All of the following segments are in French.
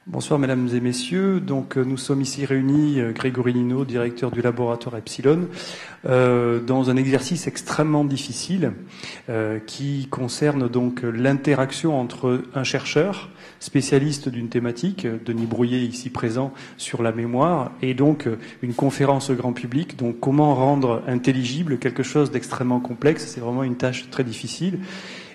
Bonsoir mesdames et messieurs. Donc nous sommes ici réunis, Grégory Lino, directeur du laboratoire Epsilon, dans un exercice extrêmement difficile qui concerne donc l'interaction entre un chercheur spécialiste d'une thématique, Denis Brouillet ici présent, sur la mémoire, et donc une conférence grand public. Donc comment rendre intelligible quelque chose d'extrêmement complexe, c'est vraiment une tâche très difficile.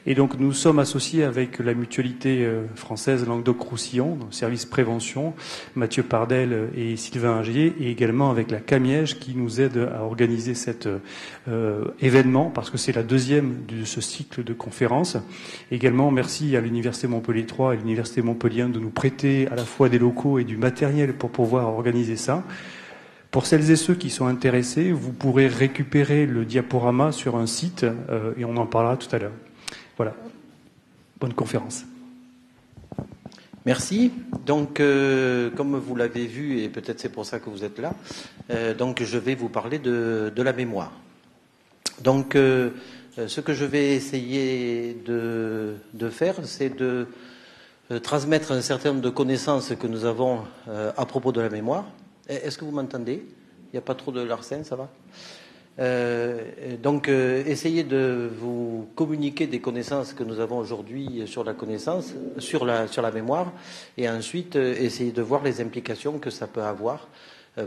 Et donc nous sommes associés avec la mutualité française Languedoc-Roussillon, service prévention, Mathieu Pardel et Sylvain Agier, et également avec la Camiège qui nous aide à organiser cet événement, parce que c'est la deuxième de ce cycle de conférences. Également, merci à l'Université Montpellier 3 et l'Université Montpellier 1 de nous prêter à la fois des locaux et du matériel pour pouvoir organiser ça. Pour celles et ceux qui sont intéressés, vous pourrez récupérer le diaporama sur un site et on en parlera tout à l'heure. Voilà. Bonne conférence. Merci. Donc, comme vous l'avez vu, et peut-être c'est pour ça que vous êtes là, donc je vais vous parler de la mémoire. Donc, ce que je vais essayer de faire, c'est de transmettre un certain nombre de connaissances que nous avons à propos de la mémoire. Est-ce que vous m'entendez? Il n'y a pas trop de larcène, ça va? Donc, essayez de vous communiquer des connaissances que nous avons aujourd'hui sur la connaissance, sur la mémoire, et ensuite essayez de voir les implications que ça peut avoir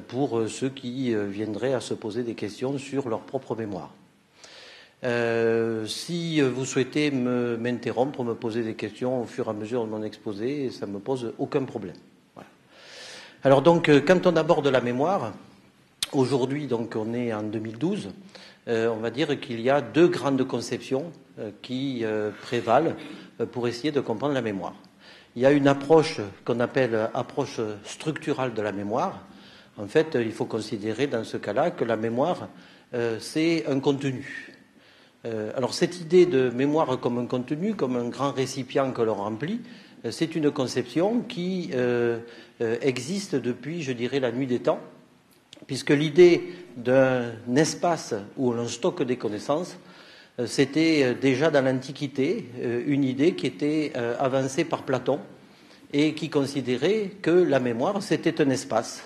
pour ceux qui viendraient à se poser des questions sur leur propre mémoire. Si vous souhaitez m'interrompre, me poser des questions au fur et à mesure de mon exposé, ça ne me pose aucun problème. Voilà. Alors donc, quand on aborde la mémoire, aujourd'hui, donc, on est en 2012. On va dire qu'il y a deux grandes conceptions qui prévalent pour essayer de comprendre la mémoire. Il y a une approche qu'on appelle approche structurale de la mémoire. En fait, il faut considérer dans ce cas-là que la mémoire, c'est un contenu. Alors, cette idée de mémoire comme un contenu, comme un grand récipient que l'on remplit, c'est une conception qui existe depuis, je dirais, la nuit des temps, puisque l'idée d'un espace où l'on stocke des connaissances, c'était déjà dans l'Antiquité une idée qui était avancée par Platon et qui considérait que la mémoire, c'était un espace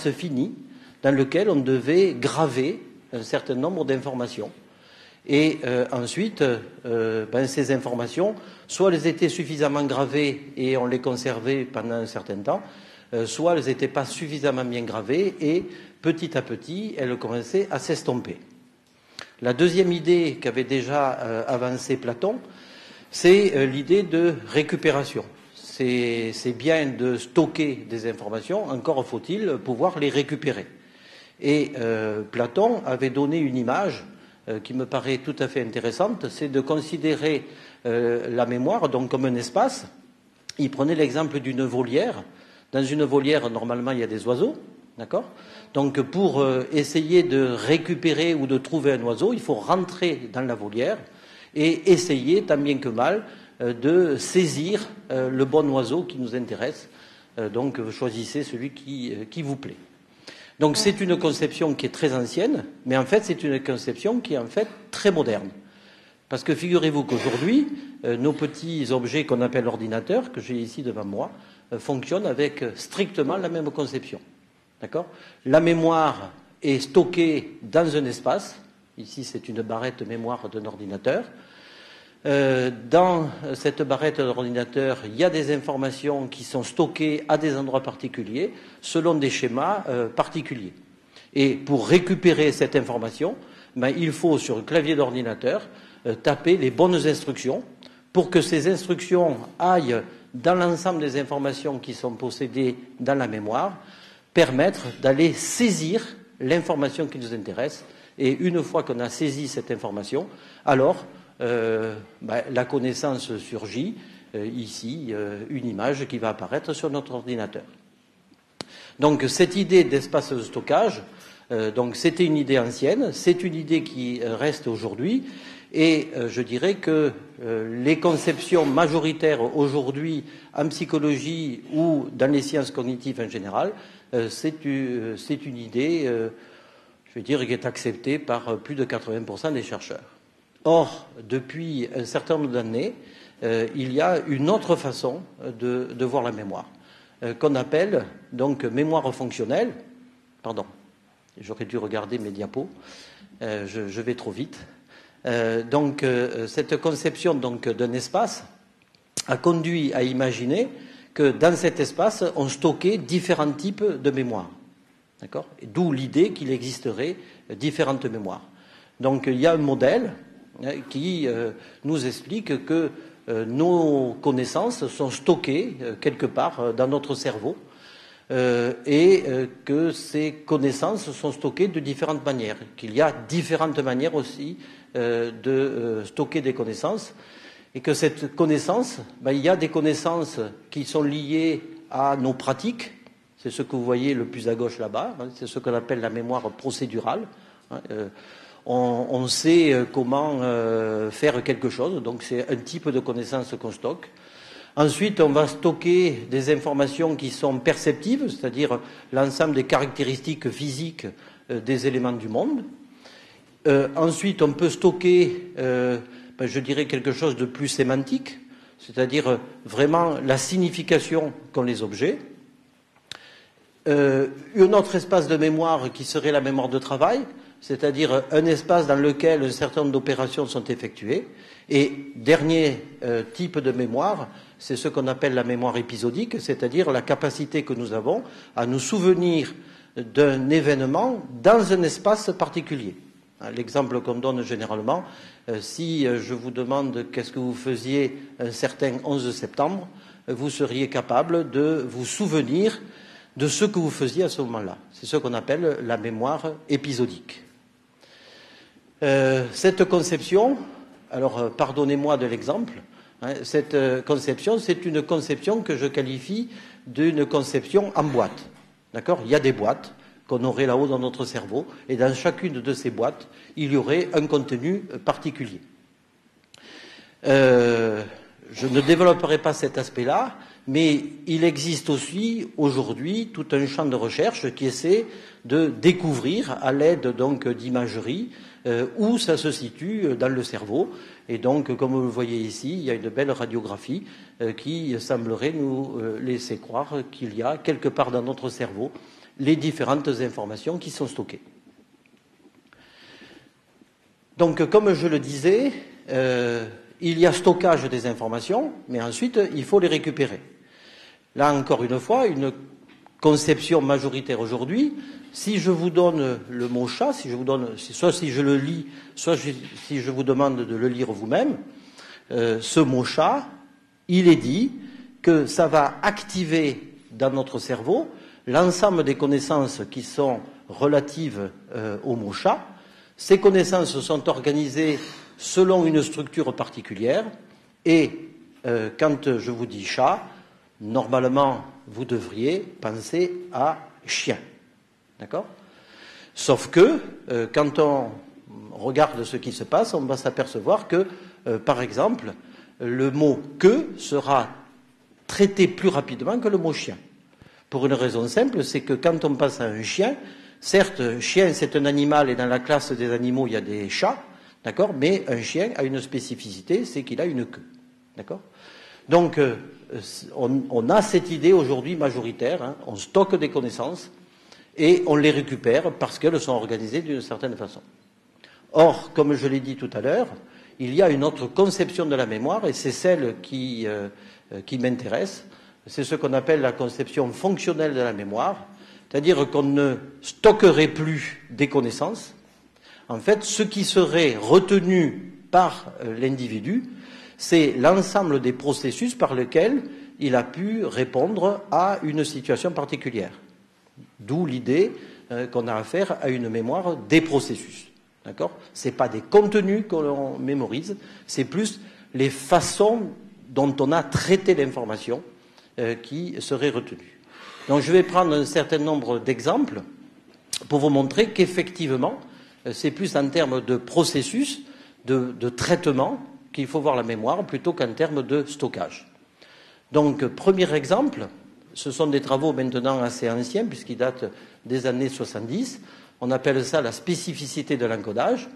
fini dans lequel on devait graver un certain nombre d'informations. Et ensuite, ces informations, soit elles étaient suffisamment gravées et on les conservait pendant un certain temps, soit elles n'étaient pas suffisamment bien gravées et petit à petit, elles commençaient à s'estomper. La deuxième idée qu'avait déjà avancée Platon, c'est l'idée de récupération. C'est bien de stocker des informations, encore faut-il pouvoir les récupérer. Et Platon avait donné une image qui me paraît tout à fait intéressante, c'est de considérer la mémoire donc comme un espace. Il prenait l'exemple d'une volière. Dans une volière, normalement, il y a des oiseaux, d'accord? Donc, pour essayer de récupérer ou de trouver un oiseau, il faut rentrer dans la volière et essayer, tant bien que mal, de saisir le bon oiseau qui nous intéresse. Donc, choisissez celui qui vous plaît. Donc, c'est une conception qui est très ancienne, mais en fait, c'est une conception qui est en fait très moderne. Parce que figurez-vous qu'aujourd'hui, nos petits objets qu'on appelle ordinateurs, que j'ai ici devant moi, fonctionnent avec strictement la même conception. D'accord ? La mémoire est stockée dans un espace. Ici, c'est une barrette mémoire d'un ordinateur. Dans cette barrette d'ordinateur, il y a des informations qui sont stockées à des endroits particuliers, selon des schémas particuliers. Et pour récupérer cette information, il faut, sur le clavier d'ordinateur, taper les bonnes instructions pour que ces instructions aillent dans l'ensemble des informations qui sont possédées dans la mémoire, permettre d'aller saisir l'information qui nous intéresse. Et une fois qu'on a saisi cette information, alors la connaissance surgit. Ici, une image qui va apparaître sur notre ordinateur. Donc cette idée d'espace de stockage, donc c'était une idée ancienne, c'est une idée qui reste aujourd'hui. Et je dirais que les conceptions majoritaires aujourd'hui en psychologie ou dans les sciences cognitives en général, c'est une idée, je vais dire, qui est acceptée par plus de 80% des chercheurs. Or, depuis un certain nombre d'années, il y a une autre façon de voir la mémoire. qu'on appelle donc mémoire fonctionnelle. Pardon, j'aurais dû regarder mes diapos, je vais trop vite. Cette conception donc d'un espace a conduit à imaginer que dans cet espace, on stockait différents types de mémoire. D'accord ? D'où l'idée qu'il existerait différentes mémoires. Donc il y a un modèle qui nous explique que nos connaissances sont stockées quelque part dans notre cerveau et que ces connaissances sont stockées de différentes manières, qu'il y a différentes manières aussi de stocker des connaissances et que cette connaissance, il y a des connaissances qui sont liées à nos pratiques, c'est ce que vous voyez le plus à gauche là-bas, c'est ce qu'on appelle la mémoire procédurale. On sait comment faire quelque chose, donc c'est un type de connaissance qu'on stocke. Ensuite, on va stocker des informations qui sont perceptives, c'est-à-dire l'ensemble des caractéristiques physiques des éléments du monde. Ensuite, on peut stocker, je dirais, quelque chose de plus sémantique, c'est-à-dire vraiment la signification qu'ont les objets. Un autre espace de mémoire qui serait la mémoire de travail, c'est-à-dire un espace dans lequel un certain nombre d'opérations sont effectuées. Et dernier type de mémoire, c'est ce qu'on appelle la mémoire épisodique, c'est-à-dire la capacité que nous avons à nous souvenir d'un événement dans un espace particulier. L'exemple qu'on donne généralement, si je vous demande qu'est-ce que vous faisiez un certain 11 septembre, vous seriez capable de vous souvenir de ce que vous faisiez à ce moment-là. C'est ce qu'on appelle la mémoire épisodique. Cette conception, alors pardonnez-moi de l'exemple, cette conception, c'est une conception que je qualifie d'une conception en boîte. D'accord ? Il y a des boîtes qu'on aurait là-haut dans notre cerveau, et dans chacune de ces boîtes, il y aurait un contenu particulier. Je ne développerai pas cet aspect-là, mais il existe aussi aujourd'hui tout un champ de recherche qui essaie de découvrir à l'aide donc d'imagerie où ça se situe dans le cerveau. Et donc, comme vous le voyez ici, il y a une belle radiographie qui semblerait nous laisser croire qu'il y a quelque part dans notre cerveau les différentes informations qui sont stockées. Donc, comme je le disais, il y a stockage des informations, mais ensuite, il faut les récupérer. Là, encore une fois, une conception majoritaire aujourd'hui, si je vous donne le mot chat, soit si je le lis, soit si je vous demande de le lire vous-même, ce mot chat, il est dit que ça va activer dans notre cerveau l'ensemble des connaissances qui sont relatives au mot chat. Ces connaissances sont organisées selon une structure particulière et quand je vous dis chat, normalement vous devriez penser à chien. D'accord ? Sauf que quand on regarde ce qui se passe, on va s'apercevoir que, par exemple, le mot que sera traité plus rapidement que le mot chien. Pour une raison simple, c'est que quand on passe à un chien, certes, chien c'est un animal et dans la classe des animaux il y a des chats, d'accord, mais un chien a une spécificité, c'est qu'il a une queue, d'accord. Donc on a cette idée aujourd'hui majoritaire, on stocke des connaissances et on les récupère parce qu'elles sont organisées d'une certaine façon. Or, comme je l'ai dit tout à l'heure, il y a une autre conception de la mémoire et c'est celle qui m'intéresse. C'est ce qu'on appelle la conception fonctionnelle de la mémoire, c'est-à-dire qu'on ne stockerait plus des connaissances. En fait, ce qui serait retenu par l'individu, c'est l'ensemble des processus par lesquels il a pu répondre à une situation particulière. D'où l'idée qu'on a affaire à une mémoire des processus. D'accord ? Ce n'est pas des contenus que l'on mémorise, c'est plus les façons dont on a traité l'information qui seraient retenues. Donc je vais prendre un certain nombre d'exemples pour vous montrer qu'effectivement, c'est plus en termes de processus, de traitement, qu'il faut voir la mémoire plutôt qu'en termes de stockage. Donc, premier exemple, ce sont des travaux maintenant assez anciens puisqu'ils datent des années 70. On appelle ça la spécificité de l'encodage.